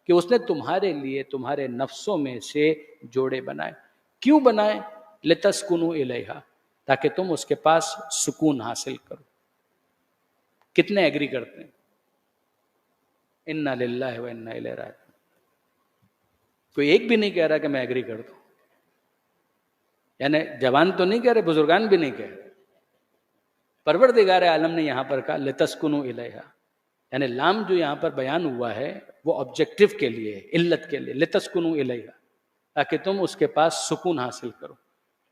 کہ اس نے تمہارے لیے تمہارے نفسوں میں سے جوڑے بنائے. کیوں بنائے؟ لتسکنوا الیہا، تاکہ تم اس کے پاس سکون حاصل کرو. کتنے ایگری کرتے ہیں؟ انا للہ و انا الیہ راجعون. کوئی ایک بھی نہیں کہہ رہا کہ میں ایگری کر دوں. یعنی جوان تو نہیں کہہ رہے، بزرگان بھی نہیں کہہ رہے. پروردگار عالم نے یہاں پر کہا لتسکنوا الیہا، یعنی لام جو یہاں پر بیان ہوا ہے وہ آبجیکٹو کے لیے، علت کے لیے، لتسکنوا الیہا، تاکہ تم اس کے پاس سکون حاصل کرو.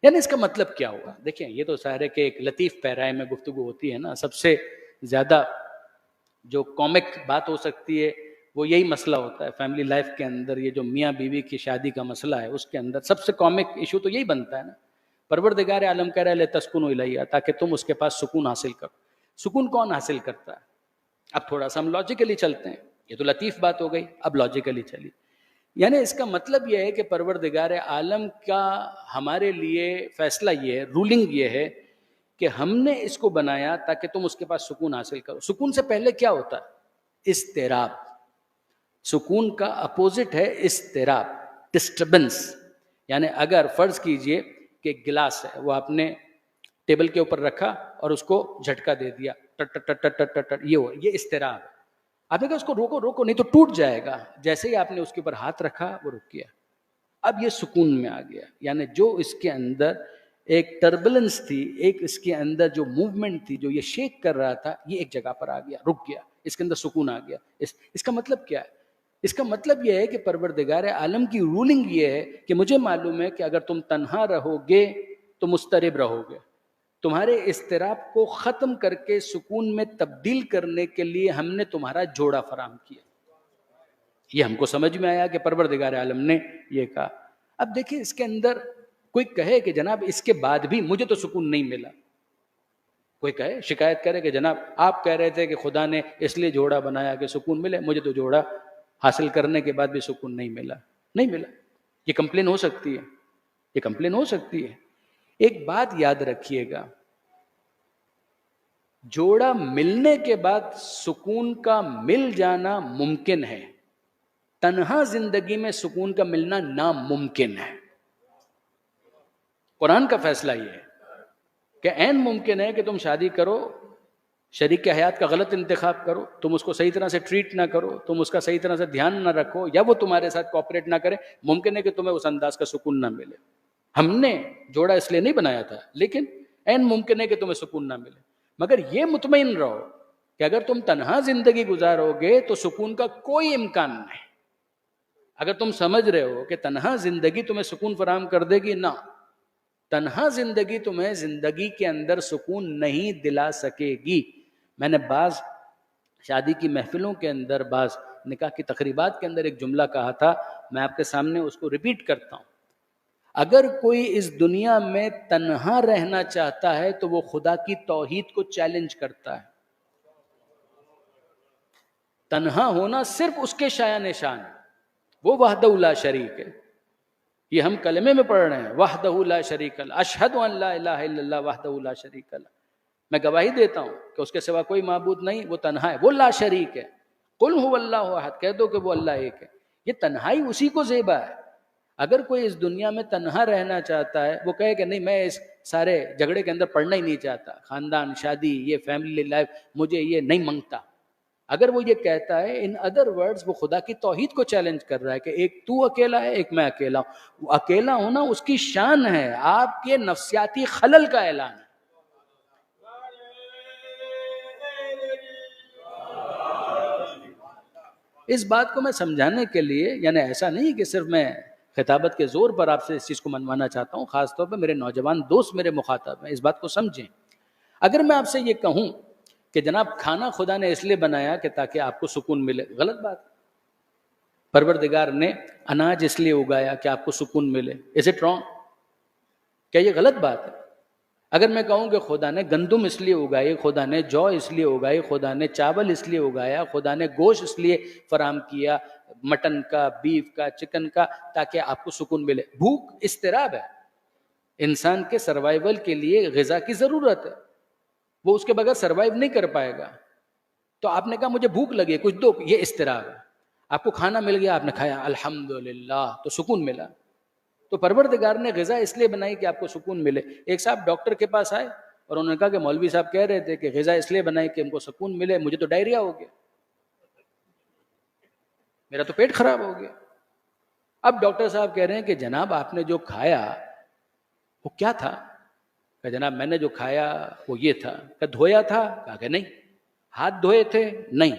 یعنی اس کا مطلب کیا ہوا؟ دیکھیں یہ تو ظاہر ہے کہ ایک لطیف پیرائے میں گفتگو ہوتی ہے نا. سب سے زیادہ جو کامک بات ہو سکتی ہے وہ یہی مسئلہ ہوتا ہے فیملی لائف کے اندر. یہ جو میاں بیوی کی شادی کا مسئلہ ہے اس کے اندر سب سے کامک ایشو تو یہی بنتا ہے نا. پروردگار عالم کہہ رہا ہے لتسکنوا الیہا، تاکہ تم اس کے پاس سکون حاصل کرو. سکون کون حاصل کرتا ہے؟ اب تھوڑا سا ہم لاجیکلی چلتے ہیں. یہ تو لطیف بات ہو گئی، اب لاجیکلی چلی. یعنی اس کا مطلب یہ ہے کہ پروردگار عالم کا ہمارے لیے فیصلہ یہ ہے، رولنگ یہ ہے کہ ہم نے اس کو بنایا تاکہ تم اس کے پاس سکون حاصل کرو. سکون سے پہلے کیا ہوتا ہے؟ اضطراب. سکون کا اپوزٹ ہے اضطراب، ڈسٹربنس. یعنی اگر فرض کیجئے کہ گلاس ہے وہ آپ نے ٹیبل کے اوپر رکھا اور اس کو جھٹکا دے دیا، ٹٹ ٹٹ ٹٹ ٹٹ ٹٹ، یہ اضطراب ہے. آپ نے کہا اس کو روکو روکو نہیں تو ٹوٹ جائے گا. جیسے ہی آپ نے اس کے اوپر ہاتھ رکھا وہ رک گیا. اب یہ سکون میں آ گیا. یعنی جو اس کے اندر ایک ٹربلنس تھی، ایک اس کے اندر جو موومنٹ تھی، جو یہ شیک کر رہا تھا، یہ ایک جگہ پر آ گیا، رک گیا. اس کے اندر سکون آ گیا. اس کا مطلب کیا ہے؟ اس کا مطلب یہ ہے کہ پروردگار عالم کی رولنگ یہ ہے کہ مجھے معلوم ہے کہ اگر تم تنہا رہو گے تو مضطرب رہو گے. تمہارے اضطراب کو ختم کر کے سکون میں تبدیل کرنے کے لیے ہم نے تمہارا جوڑا فراہم کیا. یہ ہم کو سمجھ میں آیا کہ پروردگار عالم نے یہ کہا. اب دیکھیں اس کے اندر کوئی کہے کہ جناب اس کے بعد بھی مجھے تو سکون نہیں ملا. کوئی کہے، شکایت کرے کہ جناب آپ کہہ رہے تھے کہ خدا نے اس لیے جوڑا بنایا کہ سکون ملے، مجھے تو جوڑا حاصل کرنے کے بعد بھی سکون نہیں ملا. نہیں ملا. یہ کمپلین ہو سکتی ہے، یہ کمپلین ہو سکتی ہے. ایک بات یاد رکھیے گا، جوڑا ملنے کے بعد سکون کا مل جانا ممکن ہے، تنہا زندگی میں سکون کا ملنا ناممکن ہے. قرآن کا فیصلہ یہ ہے کہ عین ممکن ہے کہ تم شادی کرو، شریک حیات کا غلط انتخاب کرو، تم اس کو صحیح طرح سے ٹریٹ نہ کرو، تم اس کا صحیح طرح سے دھیان نہ رکھو، یا وہ تمہارے ساتھ کوآپریٹ نہ کرے، ممکن ہے کہ تمہیں اس انداز کا سکون نہ ملے. ہم نے جوڑا اس لیے نہیں بنایا تھا، لیکن عین ممکن ہے کہ تمہیں سکون نہ ملے. مگر یہ مطمئن رہو کہ اگر تم تنہا زندگی گزارو گے تو سکون کا کوئی امکان نہیں. اگر تم سمجھ رہے ہو کہ تنہا زندگی تمہیں سکون فراہم کر دے گی، نہ، تنہا زندگی تمہیں زندگی کے اندر سکون نہیں دلا سکے گی. میں نے بعض شادی کی محفلوں کے اندر، بعض نکاح کی تقریبات کے اندر ایک جملہ کہا تھا، میں آپ کے سامنے اس کو ریپیٹ کرتا ہوں. اگر کوئی اس دنیا میں تنہا رہنا چاہتا ہے تو وہ خدا کی توحید کو چیلنج کرتا ہے. تنہا ہونا صرف اس کے شایان نشان ہے، وہ وحدہ لا شریک ہے. یہ ہم کلمے میں پڑھ رہے ہیں، وحدہ لا شریک لہ، اشہد ان لا الہ الا اللہ وحدہ لا شریک لہ. میں گواہی دیتا ہوں کہ اس کے سوا کوئی معبود نہیں، وہ تنہا ہے، وہ لا شریک ہے. قل هو اللہ احد، کہہ دو کہ وہ اللہ ایک ہے. یہ تنہائی اسی کو زیبا ہے. اگر کوئی اس دنیا میں تنہا رہنا چاہتا ہے، وہ کہے کہ نہیں میں اس سارے جھگڑے کے اندر پڑھنا ہی نہیں چاہتا، خاندان، شادی، یہ فیملی لائف مجھے یہ نہیں منگتا. اگر وہ یہ کہتا ہے، ان ادر ورڈز وہ خدا کی توحید کو چیلنج کر رہا ہے کہ ایک تو اکیلا ہے، ایک میں اکیلا ہوں. وہ اکیلا ہونا اس کی شان ہے، آپ کے نفسیاتی خلل کا اعلان ہے. اس بات کو میں سمجھانے کے لیے، یعنی ایسا نہیں کہ صرف میں خطابت کے زور پر آپ سے اس چیز کو منوانا چاہتا ہوں، خاص طور پہ میرے نوجوان دوست میرے مخاطب ہیں، اس بات کو سمجھیں. اگر میں آپ سے یہ کہوں کہ جناب کھانا خدا نے اس لیے بنایا کہ تاکہ آپ کو سکون ملے، غلط بات. پروردگار نے اناج اس لیے اگایا کہ آپ کو سکون ملے، از اٹ رانگ؟ کیا یہ غلط بات ہے؟ اگر میں کہوں کہ خدا نے گندم اس لیے اگائی، خدا نے جو اس لیے اگائی، خدا نے چاول اس لیے اگایا، خدا نے گوشت اس لیے فراہم کیا، مٹن کا، بیف کا، چکن کا، تاکہ آپ کو سکون ملے. بھوک اضطراب ہے، انسان کے سروائیول کے لیے غذا کی ضرورت ہے، وہ اس کے بغیر سروائیو نہیں کر پائے گا. تو آپ نے کہا مجھے بھوک لگی ہے، کچھ دو، یہ اضطراب ہے. آپ کو کھانا مل گیا، آپ نے کھایا الحمدللہ تو سکون ملا. تو پروردگار نے غذا اس لیے بنائی کہ آپ کو سکون ملے. ایک صاحب ڈاکٹر کے پاس آئے اور انہوں نے کہا کہ مولوی صاحب کہہ رہے تھے کہ غذا اس لیے بنائی کہ ہم کو سکون ملے، مجھے تو ڈائریا ہو گیا، میرا تو پیٹ خراب ہو گیا. اب ڈاکٹر صاحب کہہ رہے ہیں کہ جناب آپ نے جو کھایا وہ کیا تھا؟ کہ جناب میں نے جو کھایا وہ یہ تھا. کہ دھویا تھا؟ کہا کہ نہیں. ہاتھ دھوئے تھے؟ نہیں.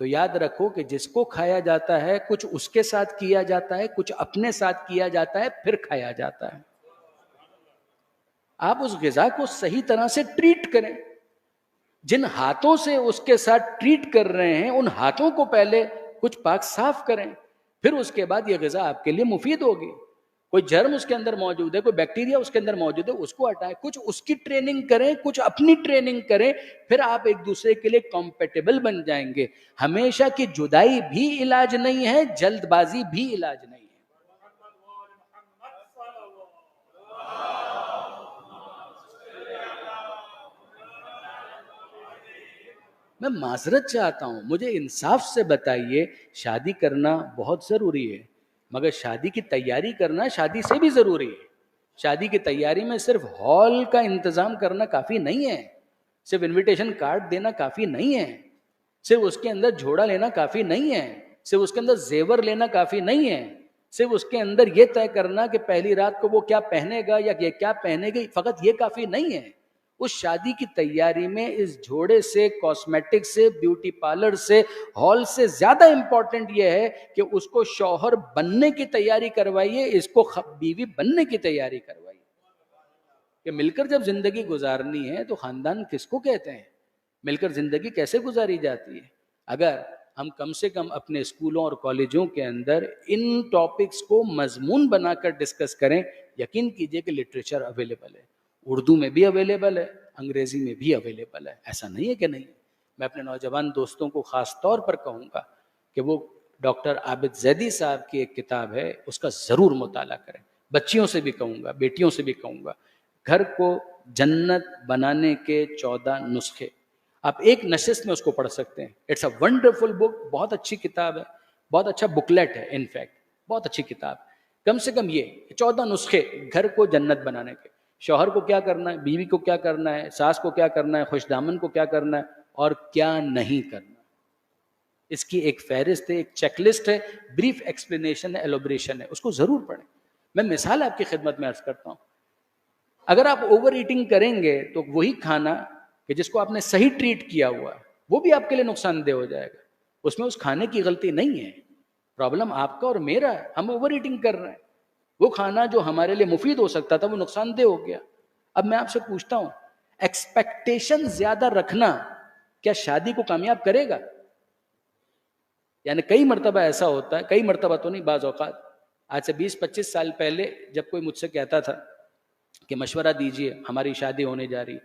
تو یاد رکھو کہ جس کو کھایا جاتا ہے کچھ اس کے ساتھ کیا جاتا ہے، کچھ اپنے ساتھ کیا جاتا ہے، پھر کھایا جاتا ہے. آپ اس غذا کو صحیح طرح سے ٹریٹ کریں. جن ہاتھوں سے اس کے ساتھ ٹریٹ کر رہے ہیں ان ہاتھوں کو پہلے کچھ پاک صاف کریں، پھر اس کے بعد یہ غذا آپ کے لیے مفید ہوگی. کوئی جرم اس کے اندر موجود ہے، کوئی بیکٹیریا اس کے اندر موجود ہے، اس کو ہٹائیں. کچھ اس کی ٹریننگ کریں، کچھ اپنی ٹریننگ کریں، پھر آپ ایک دوسرے کے لیے کمپیٹیبل بن جائیں گے. ہمیشہ کی جدائی بھی علاج نہیں ہے، جلد بازی بھی علاج نہیں ہے. میں معذرت چاہتا ہوں، مجھے انصاف سے بتائیے، شادی کرنا بہت ضروری ہے، مگر شادی کی تیاری کرنا شادی سے بھی ضروری ہے. شادی کی تیاری میں صرف ہال کا انتظام کرنا کافی نہیں ہے، صرف انویٹیشن کارڈ دینا کافی نہیں ہے، صرف اس کے اندر جھوڑا لینا کافی نہیں ہے، صرف اس کے اندر زیور لینا کافی نہیں ہے، صرف اس کے اندر یہ طے کرنا کہ پہلی رات کو وہ کیا پہنے گا یا یہ کیا پہنے گی، فقط یہ کافی نہیں ہے. اس شادی کی تیاری میں اس جھوڑے سے، کاسمیٹک سے، بیوٹی پارلر سے، ہال سے زیادہ امپورٹنٹ یہ ہے کہ اس کو شوہر بننے کی تیاری کروائیے، اس کو بیوی بننے کی تیاری کروائیے. کہ مل کر جب زندگی گزارنی ہے تو خاندان کس کو کہتے ہیں؟ مل کر زندگی کیسے گزاری جاتی ہے؟ اگر ہم کم سے کم اپنے اسکولوں اور کالجوں کے اندر ان ٹاپکس کو مضمون بنا کر ڈسکس کریں، یقین کیجئے کہ لٹریچر اویلیبل ہے، اردو میں بھی اویلیبل ہے، انگریزی میں بھی اویلیبل ہے، ایسا نہیں ہے کہ نہیں. میں اپنے نوجوان دوستوں کو خاص طور پر کہوں گا کہ وہ ڈاکٹر عابد زیدی صاحب کی ایک کتاب ہے، اس کا ضرور مطالعہ کریں. بچیوں سے بھی کہوں گا، بیٹیوں سے بھی کہوں گا، گھر کو جنت بنانے کے 14 نسخے. آپ ایک نشست میں اس کو پڑھ سکتے ہیں. اٹس اے ونڈرفل بک، بہت اچھی کتاب ہے، بہت اچھا بکلیٹ ہے، انفیکٹ بہت اچھی کتاب. کم سے کم یہ 14 نسخے گھر کو جنت بنانے کے. شوہر کو کیا کرنا ہے، بیوی کو کیا کرنا ہے، ساس کو کیا کرنا ہے، خوش دامن کو کیا کرنا ہے اور کیا نہیں کرنا. اس کی ایک فہرست ہے، ایک چیک لسٹ ہے، بریف ایکسپلینیشن ہے، ایلوبریشن ہے، اس کو ضرور پڑھیں. میں مثال آپ کی خدمت میں عرض کرتا ہوں. اگر آپ اوور ایٹنگ کریں گے تو وہی کھانا کہ جس کو آپ نے صحیح ٹریٹ کیا ہوا ہے وہ بھی آپ کے لیے نقصان دہ ہو جائے گا. اس میں اس کھانے کی غلطی نہیں ہے، پرابلم آپ کا اور میرا ہے، ہم اوور ایٹنگ کر رہے ہیں. وہ کھانا جو ہمارے لیے مفید ہو سکتا تھا وہ نقصان دہ ہو گیا. اب میں آپ سے پوچھتا ہوں، ایکسپیکٹیشن زیادہ رکھنا کیا شادی کو کامیاب کرے گا؟ یعنی کئی مرتبہ ایسا ہوتا ہے، کئی مرتبہ تو نہیں، بعض اوقات، آج سے 20-25 سال پہلے جب کوئی مجھ سے کہتا تھا کہ مشورہ دیجئے ہماری شادی ہونے جا رہی،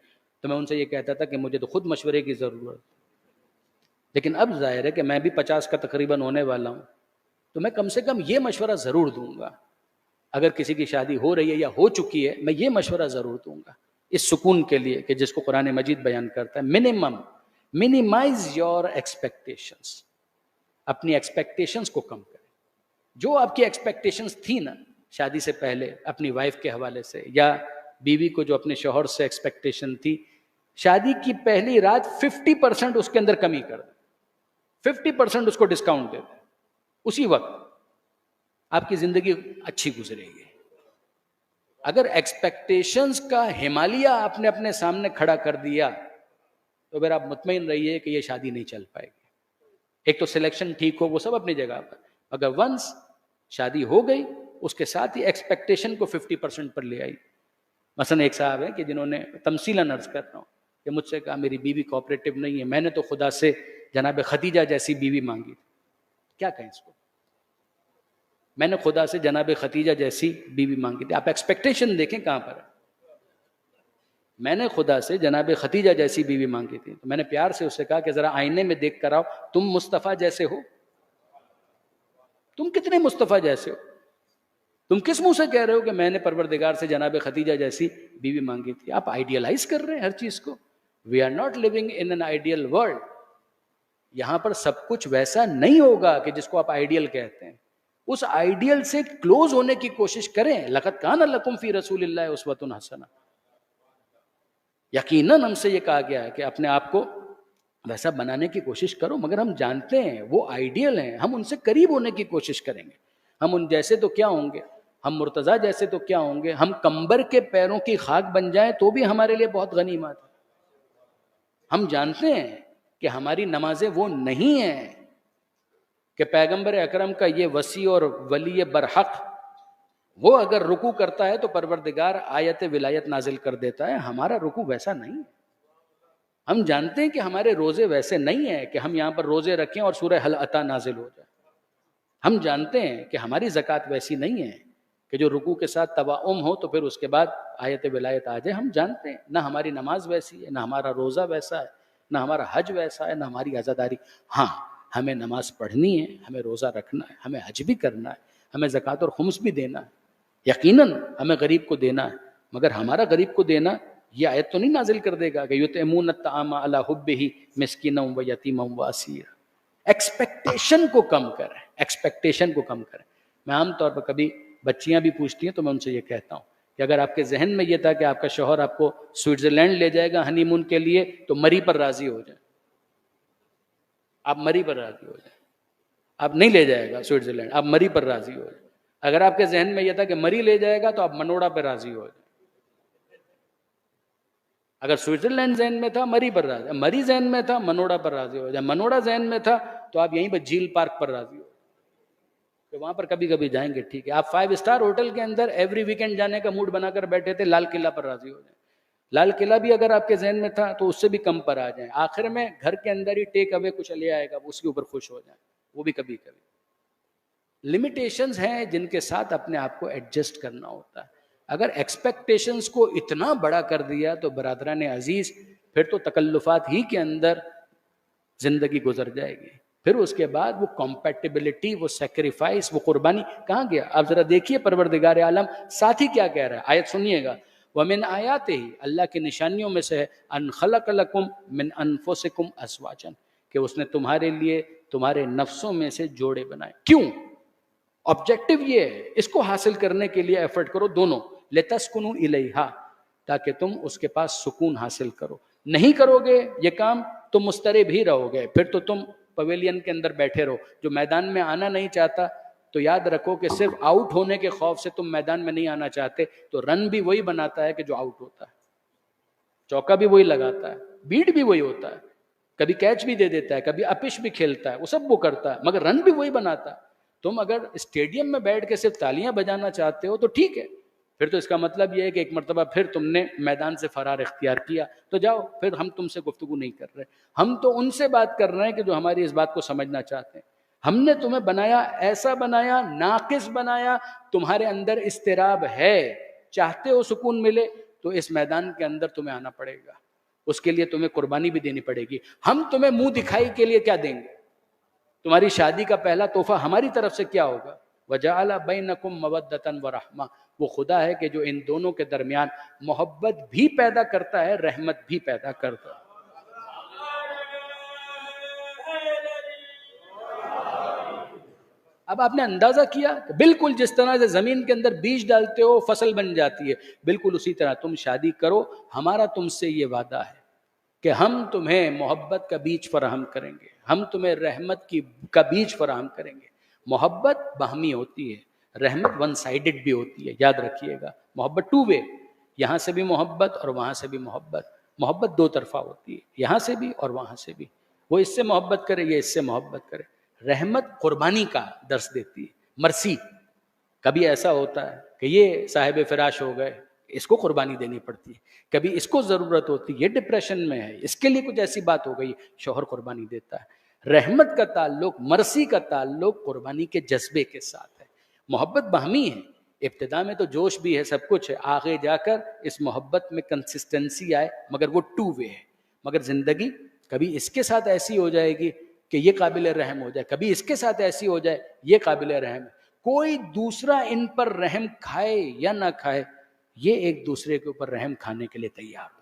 تو میں ان سے یہ کہتا تھا کہ مجھے تو خود مشورے کی ضرورت. لیکن اب ظاہر ہے کہ میں بھی 50 کا تقریباً ہونے والا ہوں، تو میں کم سے کم یہ مشورہ ضرور دوں گا. اگر کسی کی شادی ہو رہی ہے یا ہو چکی ہے، میں یہ مشورہ ضرور دوں گا اس سکون کے لیے کہ جس کو قرآن مجید بیان کرتا ہے. Minimise your expectations. اپنی ایکسپیکٹیشنز کو کم کریں. جو آپ کی ایکسپیکٹیشنز تھی نا شادی سے پہلے اپنی وائف کے حوالے سے، یا بیوی کو جو اپنے شوہر سے ایکسپیکٹیشن تھی، شادی کی پہلی رات 50% اس کے اندر کمی کر دیں، 50% اس کو ڈسکاؤنٹ دے دیں. اسی وقت آپ کی زندگی اچھی گزرے گی. اگر ایکسپیکٹیشنز کا ہمالیہ آپ نے اپنے سامنے کھڑا کر دیا تو پھر آپ مطمئن رہیے کہ یہ شادی نہیں چل پائے گی. ایک تو سلیکشن ٹھیک ہو، وہ سب اپنی جگہ پر، اگر ونس شادی ہو گئی اس کے ساتھ ہی ایکسپیکٹیشن کو 50% پر لے آئی. مثلا ایک صاحب ہیں کہ جنہوں نے تمثیلاً عرض کرتا ہوں کہ مجھ سے کہا میری بیوی کوآپریٹو نہیں ہے، میں نے تو خدا سے جناب خدیجہ جیسی بیوی مانگی. کیا کہیں اس کو؟ میں نے خدا سے جناب خدیجہ جیسی بیوی مانگی تھی. آپ ایکسپیکٹیشن دیکھیں کہاں پر ہے. میں نے خدا سے جناب خدیجہ جیسی بیوی مانگی تھی. تو میں نے پیار سے اس سے کہا کہ ذرا آئینے میں دیکھ کر آؤ، تم مصطفیٰ جیسے ہو؟ تم کتنے مصطفیٰ جیسے ہو؟ تم کس منہ سے کہہ رہے ہو کہ میں نے پروردگار سے جناب خدیجہ جیسی بیوی مانگی تھی؟ آپ آئیڈیلائز کر رہے ہیں ہر چیز کو. We are not living in an ideal world. یہاں پر سب کچھ ویسا نہیں ہوگا کہ جس کو آپ آئیڈیل کہتے ہیں. اس آئیڈیل سے کلوز ہونے کی کوشش کریں. لقد کان لکم فی رسول اللہ اسوۃ حسنہ. یقیناً ہم سے یہ کہا گیا ہے کہ اپنے آپ کو ویسا بنانے کی کوشش کرو، مگر ہم جانتے ہیں وہ آئیڈیل ہیں، ہم ان سے قریب ہونے کی کوشش کریں گے. ہم ان جیسے تو کیا ہوں گے، ہم مرتضیٰ جیسے تو کیا ہوں گے، ہم کمبر کے پیروں کی خاک بن جائیں تو بھی ہمارے لیے بہت غنیمت ہے. ہم جانتے ہیں کہ ہماری نمازیں وہ نہیں ہیں کہ پیغمبر اکرم کا یہ وصی اور ولی برحق وہ اگر رکوع کرتا ہے تو پروردگار آیت ولایت نازل کر دیتا ہے. ہمارا رکوع ویسا نہیں. ہم جانتے ہیں کہ ہمارے روزے ویسے نہیں ہیں کہ ہم یہاں پر روزے رکھیں اور سورہ حل عطا نازل ہو جائے. ہم جانتے ہیں کہ ہماری زکوٰۃ ویسی نہیں ہے کہ جو رکوع کے ساتھ تواؤم ہو تو پھر اس کے بعد آیت ولایت آ جائے. ہم جانتے ہیں نہ ہماری نماز ویسی ہے، نہ ہمارا روزہ ویسا ہے، نہ ہمارا حج ویسا ہے، نہ ہماری عزاداری. ہاں ہمیں نماز پڑھنی ہے، ہمیں روزہ رکھنا ہے، ہمیں حج بھی کرنا ہے، ہمیں زکوٰۃ اور خمس بھی دینا ہے. یقیناً ہمیں غریب کو دینا ہے، مگر ہمارا غریب کو دینا یہ آیت تو نہیں نازل کر دے گا کہ یطعمون الطعام علی حبہ مسکینا و یتیما و اسیرا. ایکسپیکٹیشن کو کم کریں، ایکسپیکٹیشن کو کم کریں. میں عام طور پر کبھی بچیاں بھی پوچھتی ہیں تو میں ان سے یہ کہتا ہوں کہ اگر آپ کے ذہن میں یہ تھا کہ آپ کا شوہر آپ کو سوئٹزرلینڈ لے جائے گا ہنی مون کے لیے تو مری پر راضی ہو جائیں. آپ مری پر راضی ہو جائیں. آپ نہیں لے جائے گا سوئٹزرلینڈ، آپ مری پر راضی ہو جائیں. اگر آپ کے ذہن میں یہ تھا کہ مری لے جائے گا تو آپ منوڑا پہ راضی ہو جائیں. اگر سوئٹزرلینڈ ذہن میں تھا مری پر راضی، مری ذہن میں تھا منوڑا پر راضی ہو جائے. منوڑا ذہن میں تھا تو آپ یہیں پہ جھیل پارک پر راضی ہو جائیں کہ وہاں پر کبھی کبھی جائیں گے. ٹھیک ہے، آپ 5 اسٹار ہوٹل کے اندر ایوری ویکینڈ جانے کا موڈ بنا کر بیٹھے تھے، لال قلعہ پر راضی ہو جائیں. لال قلعہ بھی اگر آپ کے ذہن میں تھا تو اس سے بھی کم پر آ جائیں. آخر میں گھر کے اندر ہی ٹیک اوے کچھ لے آئے گا، اس کے اوپر خوش ہو جائیں. وہ بھی کبھی کبھی لمیٹیشنز ہیں جن کے ساتھ اپنے آپ کو ایڈجسٹ کرنا ہوتا ہے. اگر ایکسپیکٹیشنز کو اتنا بڑا کر دیا تو برادران عزیز پھر تو تکلفات ہی کے اندر زندگی گزر جائے گی. پھر اس کے بعد وہ کمپیٹیبلٹی، وہ سیکریفائس، وہ قربانی کہاں گیا؟ آپ ذرا دیکھیے پروردگار عالم ساتھ ہی کیا کہہ رہا ہے. آیت سنیے گا، وَمِنْ آیَاتِهِ، اللہ کی نشانیوں میں سے ہے، أَنْ خَلَقَ لَكُمْ مِنْ أَنفُسِكُمْ أَزْوَاجًا، کہ اس نے تمہارے لیے تمہارے نفسوں میں سے جوڑے بنائے. کیوں؟ آبجیکٹو یہ ہے، اس کو حاصل کرنے کے لیے ایفرٹ کرو دونوں. لِتَسْكُنُوا إِلَيْهَا، تاکہ تم اس کے پاس سکون حاصل کرو. نہیں کرو گے یہ کام تو مضطرب ہی رہو گے، پھر تو تم پویلین کے اندر بیٹھے رہو. جو میدان میں آنا نہیں چاہتا تو یاد رکھو کہ صرف آؤٹ ہونے کے خوف سے تم میدان میں نہیں آنا چاہتے. تو رن بھی وہی بناتا ہے کہ جو آؤٹ ہوتا ہے، چوکا بھی وہی لگاتا ہے، بیٹ بھی وہی ہوتا ہے، کبھی کیچ بھی دے دیتا ہے، کبھی اپش بھی کھیلتا ہے، وہ سب وہ کرتا ہے، مگر رن بھی وہی بناتا ہے. تم اگر اسٹیڈیم میں بیٹھ کے صرف تالیاں بجانا چاہتے ہو تو ٹھیک ہے، پھر تو اس کا مطلب یہ ہے کہ ایک مرتبہ پھر تم نے میدان سے فرار اختیار کیا. تو جاؤ، پھر ہم تم سے گفتگو نہیں کر رہے، ہم تو ان سے بات کر رہے ہیں کہ جو ہماری اس بات کو سمجھنا چاہتے ہیں. ہم نے تمہیں بنایا، ایسا بنایا، ناقص بنایا، تمہارے اندر اضطراب ہے، چاہتے ہو سکون ملے تو اس میدان کے اندر تمہیں آنا پڑے گا. اس کے لیے تمہیں قربانی بھی دینی پڑے گی. ہم تمہیں منہ دکھائی کے لیے کیا دیں گے؟ تمہاری شادی کا پہلا تحفہ ہماری طرف سے کیا ہوگا؟ وَجَعَلَ بَيْنَكُمْ مَوَدَّةً وَرَحْمَةً، وہ خدا ہے کہ جو ان دونوں کے درمیان محبت بھی پیدا کرتا ہے، رحمت بھی پیدا کرتا ہے. اب آپ نے اندازہ کیا کہ بالکل جس طرح سے زمین کے اندر بیج ڈالتے ہو فصل بن جاتی ہے، بالکل اسی طرح تم شادی کرو. ہمارا تم سے یہ وعدہ ہے کہ ہم تمہیں محبت کا بیج فراہم کریں گے، ہم تمہیں رحمت کا بیج فراہم کریں گے. محبت باہمی ہوتی ہے، رحمت ون سائیڈڈ بھی ہوتی ہے. یاد رکھیے گا، محبت ٹو وے، یہاں سے بھی محبت اور وہاں سے بھی محبت. محبت دو طرفہ ہوتی ہے، یہاں سے بھی اور وہاں سے بھی. وہ اس سے محبت کرے، یہ اس سے محبت کرے. رحمت قربانی کا درس دیتی ہے، مرسی. کبھی ایسا ہوتا ہے کہ یہ صاحب فراش ہو گئے، اس کو قربانی دینی پڑتی ہے. کبھی اس کو ضرورت ہوتی ہے، یہ ڈپریشن میں ہے، اس کے لیے کچھ ایسی بات ہو گئی، شوہر قربانی دیتا ہے. رحمت کا تعلق، مرسی کا تعلق قربانی کے جذبے کے ساتھ ہے. محبت باہمی ہے، ابتدا میں تو جوش بھی ہے، سب کچھ ہے، آگے جا کر اس محبت میں کنسسٹنسی آئے، مگر وہ ٹو وے ہے. مگر زندگی کبھی اس کے ساتھ ایسی ہو جائے گی کہ یہ قابل رحم ہو جائے، کبھی اس کے ساتھ ایسی ہو جائے یہ قابل رحم ہے. کوئی دوسرا ان پر رحم کھائے یا نہ کھائے، یہ ایک دوسرے کے اوپر رحم کھانے کے لیے تیار ہو.